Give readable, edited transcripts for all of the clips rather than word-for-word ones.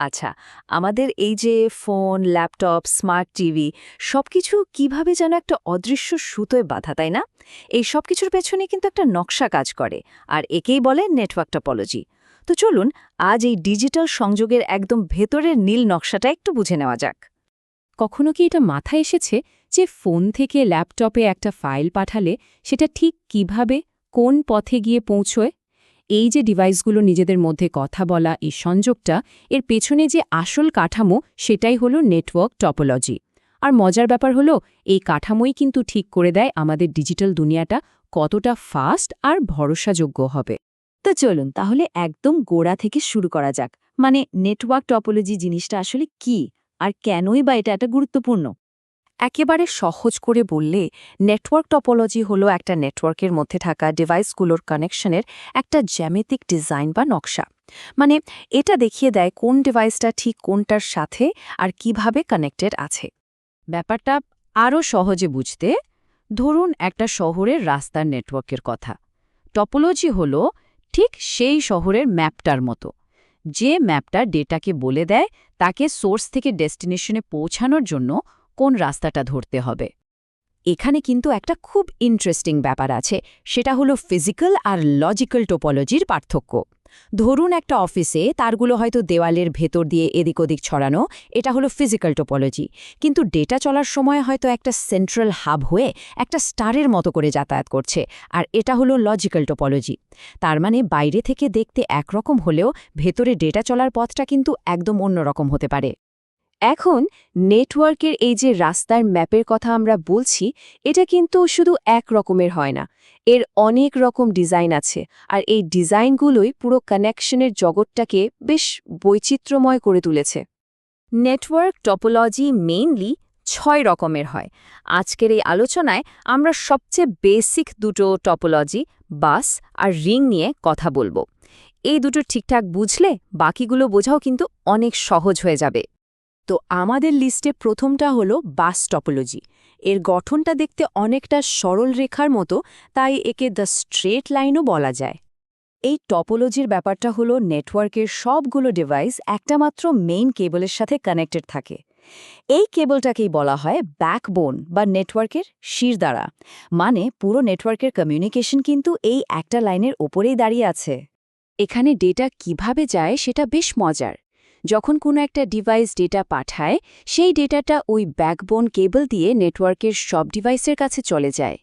আচ্ছা, আমাদের এই যে ফোন, ল্যাপটপ, স্মার্ট টিভি সবকিছু কিভাবে যেন একটা অদৃশ্য সুতোয় বাঁধা, তাই না? এই সবকিছুর পেছনে কিন্তু একটা নকশা কাজ করে, আর একেই বলে নেটওয়ার্ক টপোলজি। তো চলুন আজ এই ডিজিটাল সংযোগের একদম ভেতরের নীল নকশাটা একটু বুঝে নেওয়া যাক। কখনো কি এটা মাথায় এসেছে যে ফোন থেকে ল্যাপটপে একটা ফাইল পাঠালে সেটা ঠিক কিভাবে, কোন পথে গিয়ে পৌঁছয়? এই যে ডিভাইসগুলো নিজেদের মধ্যে কথা বলা, এই সংযোগটা, এর পেছনে যে আসল কাঠামো সেটাই হলো নেটওয়ার্ক টপোলজি। আর মজার ব্যাপার হলো এই কাঠামোই কিন্তু ঠিক করে দেয় আমাদের ডিজিটাল দুনিয়াটা কতটা ফাস্ট আর ভরসাযোগ্য হবে। তো চলুন তাহলে একদম গোড়া থেকে শুরু করা যাক। মানে নেটওয়ার্ক টপোলজি জিনিসটা আসলে কি, আর কেনই বা এটা এত গুরুত্বপূর্ণ? একেবারে সহজ করে বললে নেটওয়ার্ক টপোলজি হলো একটা নেটওয়ার্কের মধ্যে থাকা ডিভাইসগুলোর কানেকশনের একটা জ্যামিতিক ডিজাইন বা নকশা। মানে এটা দেখিয়ে দেয় কোন ডিভাইসটা ঠিক কোনটার সাথে আর কিভাবে কানেক্টেড আছে। ব্যাপারটা আরও সহজে বুঝতে ধরুন একটা শহরের রাস্তার নেটওয়ার্কের কথা। টপোলজি হলো ঠিক সেই শহরের ম্যাপটার মতো, যে ম্যাপটা ডেটাকে বলে দেয় তাকে সোর্স থেকে ডেস্টিনেশনে পৌঁছানোর জন্য কোন রাস্তাটা ধরতে হবে। এখানে কিন্তু একটা খুব ইন্টারেস্টিং ব্যাপার আছে, সেটা হলো ফিজিক্যাল আর লজিক্যাল টোপোলজির পার্থক্য। ধরুন একটা অফিসে তারগুলো হয়তো দেওয়ালের ভেতর দিয়ে এদিক ওদিক ছড়ানো, এটা হলো ফিজিক্যাল টোপোলজি। কিন্তু ডেটা চলার সময় হয়তো একটা সেন্ট্রাল হাব হয়ে একটা স্টারের মতো করে যাতায়াত করছে, আর এটা হলো লজিক্যাল টোপোলজি। তার মানে বাইরে থেকে দেখতে একরকম হলেও ভেতরে ডেটা চলার পথটা কিন্তু একদম অন্যরকম হতে পারে। এখন নেটওয়ার্কের এই যে রাস্তার ম্যাপের কথা আমরা বলছি, এটা কিন্তু শুধু এক রকমের হয় না। এর অনেক রকম ডিজাইন আছে, আর এই ডিজাইনগুলোই পুরো কানেকশনের জগৎটাকে বেশ বৈচিত্র্যময় করে তুলেছে। নেটওয়ার্ক টপোলজি মেইনলি ৬ রকমের হয়। আজকের এই আলোচনায় আমরা সবচেয়ে বেসিক দুটো টপোলজি, বাস আর রিং নিয়ে কথা বলবো। এই দুটো ঠিকঠাক বুঝলে বাকিগুলো বোঝাও কিন্তু অনেক সহজ হয়ে যাবে। তো আমাদের লিস্টে প্রথমটা হলো বাস টপোলজি। এর গঠনটা দেখতে অনেকটা সরল রেখার মতো, তাই একে দ্য স্ট্রেট লাইনও বলা যায়। এই টপোলজির ব্যাপারটা হলো নেটওয়ার্কের সবগুলো ডিভাইস একটা মাত্র মেইন কেবলের সাথে কানেক্টেড থাকে। এই কেবলটাকেই বলা হয় ব্যাকবোন বা নেটওয়ার্কের শিরদাঁড়া। মানে পুরো নেটওয়ার্কের কমিউনিকেশন কিন্তু এই একটা লাইনের ওপরেই দাঁড়িয়ে আছে। এখানে ডেটা কিভাবে যায় সেটা বেশ মজার। যখন কোনো একটা ডিভাইস ডেটা পাঠায়, সেই ডেটাটা ওই ব্যাকবোন কেবল দিয়ে নেটওয়ার্কের সব ডিভাইসের কাছে চলে যায়।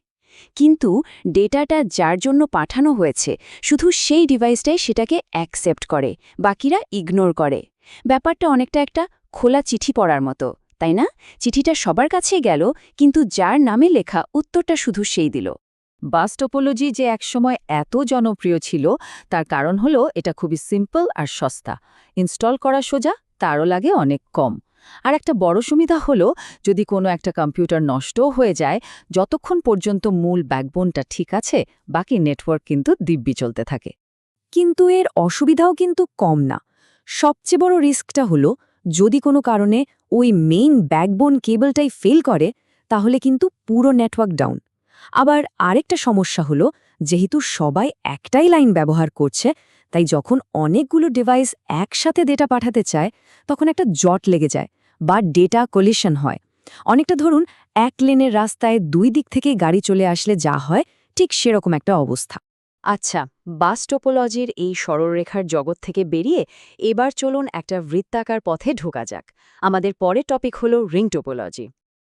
কিন্তু ডেটাটা যার জন্য পাঠানো হয়েছে, শুধু সেই ডিভাইসটাই সেটাকে অ্যাকসেপ্ট করে, বাকিরা ইগনোর করে। ব্যাপারটা অনেকটা একটা খোলা চিঠি পড়ার মতো, তাই না? চিঠিটা সবার কাছেই গেল, কিন্তু যার নামে লেখা উত্তরটা শুধু সেই দিল। বাস টোপোলজি যে একসময় এত জনপ্রিয় ছিল, তার কারণ হলো এটা খুবই সিম্পল আর সস্তা। ইনস্টল করা সোজা, তারও লাগে অনেক কম। আর একটা বড় সুবিধা হলো, যদি কোনো একটা কম্পিউটার নষ্টও হয়ে যায়, যতক্ষণ পর্যন্ত মূল ব্যাকবোনটা ঠিক আছে, বাকি নেটওয়ার্ক কিন্তু দিব্যি চলতে থাকে। কিন্তু এর অসুবিধাও কিন্তু কম না। সবচেয়ে বড় রিস্কটা হলো, যদি কোনো কারণে ওই মেইন ব্যাকবোন কেবলটাই ফেল করে, তাহলে কিন্তু পুরো নেটওয়ার্ক ডাউন। আবার আরেকটা সমস্যা হলো, যেহেতু সবাই একটাই লাইন ব্যবহার করছে, তাই যখন অনেকগুলো ডিভাইস একসাথে ডেটা পাঠাতে চায়, তখন একটা জট লেগে যায় বা ডেটা কলিশন হয়। অনেকটা ধরুন এক লেনের রাস্তায় দুই দিক থেকেই গাড়ি চলে আসলে যা হয়, ঠিক সেরকম একটা অবস্থা। আচ্ছা, বাস টোপোলজির এই সরলরেখার জগৎ থেকে বেরিয়ে এবার চলুন একটা বৃত্তাকার পথে ঢোকা যাক। আমাদের পরের টপিক হলো রিং টোপোলজি।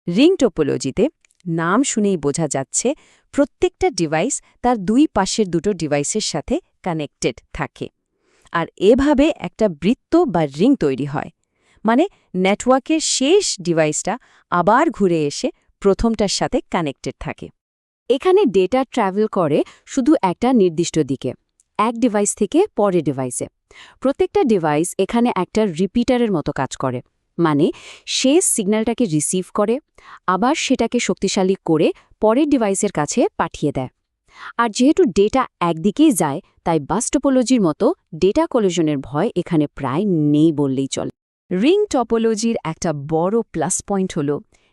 রিং টোপোলজিতে নাম শুনেই বোঝা যাচ্ছে প্রত্যেকটা ডিভাইস তার দুই পাশের দুটো ডিভাইসের সাথে কানেক্টেড থাকে, আর এভাবে একটা বৃত্ত বা রিং তৈরি হয়। মানে নেটওয়ার্কের শেষ ডিভাইসটা আবার ঘুরে এসে প্রথমটার সাথে কানেক্টেড থাকে। এখানে ডেটা ট্র্যাভেল করে শুধু একটা নির্দিষ্ট দিকে, এক ডিভাইস থেকে পরের ডিভাইসে। প্রত্যেকটা ডিভাইস এখানে একটা রিপিটারের মতো কাজ করে। মানে শেষ সিগন্যালটাকে রিসিভ করে, আবার সেটাকে শক্তিশালী করে পরের ডিভাইসের কাছে পাঠিয়ে দেয়। আর যেহেতু ডেটা একদিকেই যায়, তাই বাস টোপোলজির মতো ডেটা কলিশনের ভয় এখানে প্রায় নেই বললেই চলে। রিং টপোলজির একটা বড় প্লাস পয়েন্ট হল,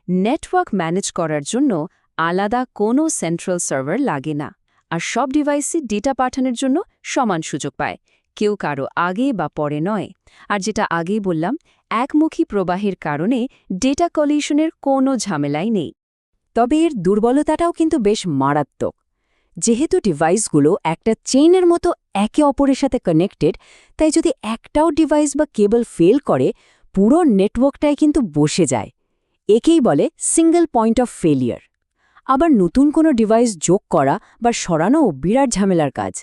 নেটওয়ার্ক ম্যানেজ করার জন্য আলাদা কোনো সেন্ট্রাল সার্ভার লাগে না, আর সব ডিভাইসে ডেটা পাঠানোর জন্য সমান সুযোগ পায়। কেউ কারো আগে বা পরে নয়। আর যেটা আগেই বললাম, একমুখী প্রবাহের কারণে ডেটা কলিশনের কোনো ঝামেলাই নেই। তবে এর দুর্বলতাটাও কিন্তু বেশ মারাত্মক। যেহেতু ডিভাইসগুলো একটা চেইনের মতো একে অপরের সাথে কানেক্টেড, তাই যদি একটাও ডিভাইস বা কেবল ফেল করে, পুরো নেটওয়ার্কটাই কিন্তু বসে যায়। একেই বলে সিঙ্গল পয়েন্ট অফ ফেলিয়ার। আবার নতুন কোনো ডিভাইস যোগ করা বা সরানোও বিরাট ঝামেলার কাজ,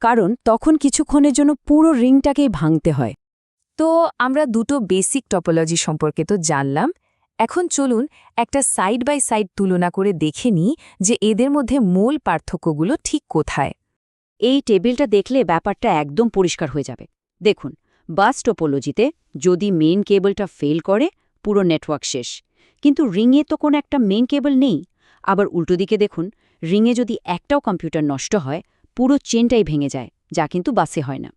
কারণ তখন কিছুক্ষণের জন্য পুরো রিংটাকেই ভাঙতে হয়। তো আমরা দুটো বেসিক টপোলজি সম্পর্কে তো জানলাম। এখন চলুন একটা সাইড বাই সাইড তুলনা করে দেখে নিই যে এদের মধ্যে মূল পার্থক্যগুলো ঠিক কোথায়। এই টেবিলটা দেখলে ব্যাপারটা একদম পরিষ্কার হয়ে যাবে। দেখুন, বাস টোপোলজিতে যদি মেইন কেবলটা ফেল করে, পুরো নেটওয়ার্ক শেষ। কিন্তু রিংয়ে তো কোনো একটা মেইন কেবল নেই। আবার উল্টো দিকে দেখুন, রিংয়ে যদি একটাও কম্পিউটার নষ্ট হয়, পুরো চেনটাই ভেঙে যায়, যা কিন্তু বাসে হয় না।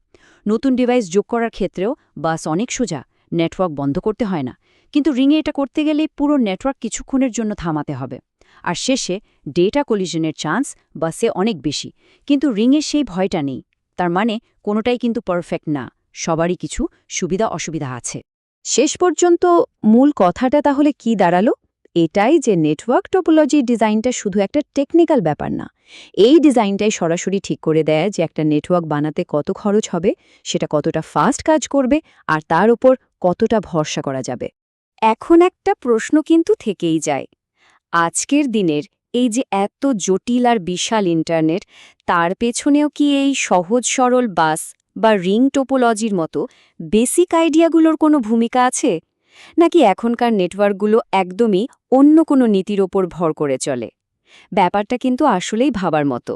নতুন ডিভাইস যোগ করার ক্ষেত্রেও বাস অনেক সোজা, নেটওয়ার্ক বন্ধ করতে হয় না। কিন্তু রিংয়ে এটা করতে গেলেই পুরো নেটওয়ার্ক কিছুক্ষণের জন্য থামাতে হবে। আর শেষে ডেটা কলিশনের চান্স বাসে অনেক বেশি, কিন্তু রিংয়ের সেই ভয়টা নেই। তার মানে কোনোটাই কিন্তু পারফেক্ট না, সবারই কিছু সুবিধা অসুবিধা আছে। শেষ পর্যন্ত মূল কথাটা তাহলে কি দাঁড়ালো? এটাই যে নেটওয়ার্ক টোপোলজি ডিজাইনটা শুধু একটা টেকনিক্যাল ব্যাপার না। এই ডিজাইনটাই সরাসরি ঠিক করে দেয় যে একটা নেটওয়ার্ক বানাতে কত খরচ হবে, সেটা কতটা ফাস্ট কাজ করবে, আর তার উপর কতটা ভরসা করা যাবে। এখন একটা প্রশ্ন কিন্তু থেকেই যায়। আজকের দিনের এই যে এত জটিল আর বিশাল ইন্টারনেট, তার পেছনেও কি এই সহজ সরল বাস বা রিং টোপোলজির মতো বেসিক আইডিয়াগুলোর কোনো ভূমিকা আছে? নাকি এখনকার নেটওয়ার্কগুলো একদমই অন্য কোনো নীতির ওপর ভর করে চলে? ব্যাপারটা কিন্তু আসলেই ভাবার মতো।